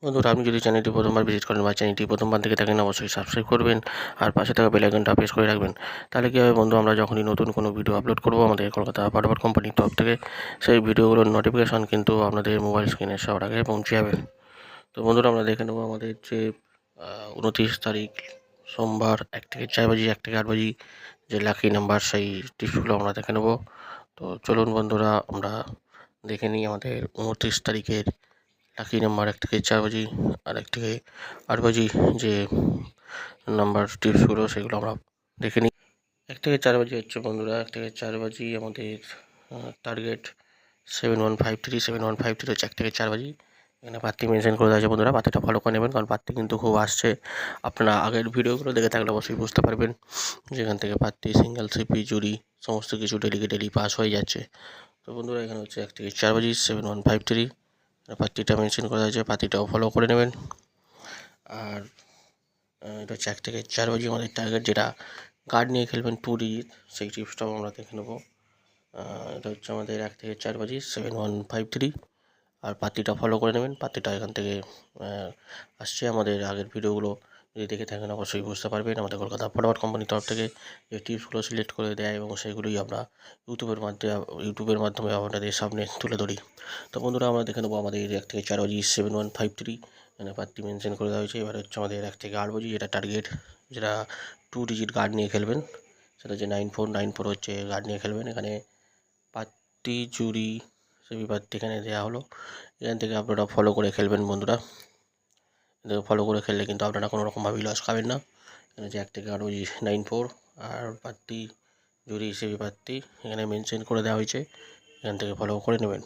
বন্ধুরা, আপনি যদি চ্যানেলটি প্রথমবার ভিজিট করেন বা চ্যানেলটি প্রথমবার দেখে থাকেন, অবশ্যই সাবস্ক্রাইব করবেন আর পাশে থাকা বেল আইকনটা প্রেস করে রাখবেন। তাহলে কী হবে বন্ধু, আমরা যখনই নতুন কোনো ভিডিও আপলোড করব আমাদের কলকাতা পাঠাবার কোম্পানির তরফ থেকে, সেই ভিডিওগুলোর নোটিফিকেশন কিন্তু আপনাদের মোবাইল স্ক্রিনে সবার আগে পৌঁছে যাবে। তো বন্ধুরা, আমরা দেখে নেব আমাদের যে 29 তারিখ সোমবার 1 থেকে 4 বাজি 1 থেকে 8 বাজি যে লাকি নাম্বার, সেই টিপসগুলো আমরা দেখে নেব। তো চলুন বন্ধুরা, আমরা দেখে নিই আমাদের 29 তারিখের লাকি নাম্বার 1 থেকে 4 বাজি আর 1 থেকে 8 বাজি যে নাম্বার টিপসগুলো, সেগুলো আমরা দেখে নিই। 1 থেকে 4 বাজি হচ্ছে বন্ধুরা, 1 থেকে 4 বাজি আমাদের টার্গেট 7153 হচ্ছে 1 থেকে 4 বাজি। এখানে পাত্তি মেনশন করে দেওয়া আছে বন্ধুরা, পাত্তিটা ফলো করে নেবেন, কারণ পাত্তি কিন্তু খুব আসছে। আপনারা আগের ভিডিওগুলো দেখে থাকলে অবশ্যই বুঝতে পারবেন যেখান থেকে পাত্তি, সিঙ্গেল, সিপি, জুড়ি সমস্ত কিছু ডেলি পাস হয়ে যাচ্ছে। তো বন্ধুরা, এখানে হচ্ছে 1 থেকে 4 বাজি 7153 পাত্তিটা মেনশন করা আছে, পাত্তিটাও ফলো করে নেবেন। আর এটা হচ্ছে 1 থেকে 4 বাজি আমাদের টার্গেট, যেটা গার্ড নিয়ে খেলবেন 2 ডিজিট, সেই টিপসটাও আমরা দেখে নেবো। এটা হচ্ছে আমাদের 1 থেকে 4 বাজি 7153 আর পাত্তিটা ফলো করে নেবেন। পাত্তিটা এখান থেকে আসছে। আমাদের আগের ভিডিওগুলো যদি দেখে থাকেন অবশ্যই বুঝতে পারবেন আমাদের কলকাতা ফরওয়ার্ড কোম্পানির তরফ থেকে যে টিপসগুলো সিলেক্ট করে দেয়, এবং সেগুলোই আমরা ইউটিউবের মাধ্যমে আপনাদের সামনে তুলে ধরি। তো বন্ধুরা, আমরা দেখে নেবো আমাদের 1 থেকে 4 বাজি 7153 এখানে পাত্তি মেনশন করে দেওয়া হয়েছে। এবার হচ্ছে আমাদের 1 থেকে 8 বাজি, যেটা টার্গেট, যেটা 2 ডিজিট গার্ড নিয়ে খেলবেন, সেটা হচ্ছে 9494 হচ্ছে গার্ড নিয়ে খেলবেন। এখানে পাত্তি, জুড়ি, সেবি পাত্তি এখানে দেওয়া হলো। এখান থেকে আপনারা ফলো করে খেলবেন বন্ধুরা। ফলো করে খেললে কিন্তু আপনারা কোনো রকমভাবেই লস খাবেন না। এখানে যে 1 থেকে 8 বাজি 94 আর পাত্তি, জুড়ি, সেবি পাত্তি এখানে মেনশন করে দেওয়া হয়েছে, এখান থেকে ফলো করে নেবেন।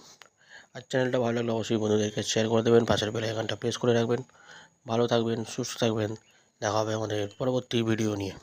আর চ্যানেলটা ভালো লাগলে অবশ্যই বন্ধুদেরকে শেয়ার করে দেবেন, পাশের বেল আইকনটা প্রেস করে রাখবেন। ভালো থাকবেন, সুস্থ থাকবেন, দেখা হবে আমাদের পরবর্তী ভিডিও নিয়ে।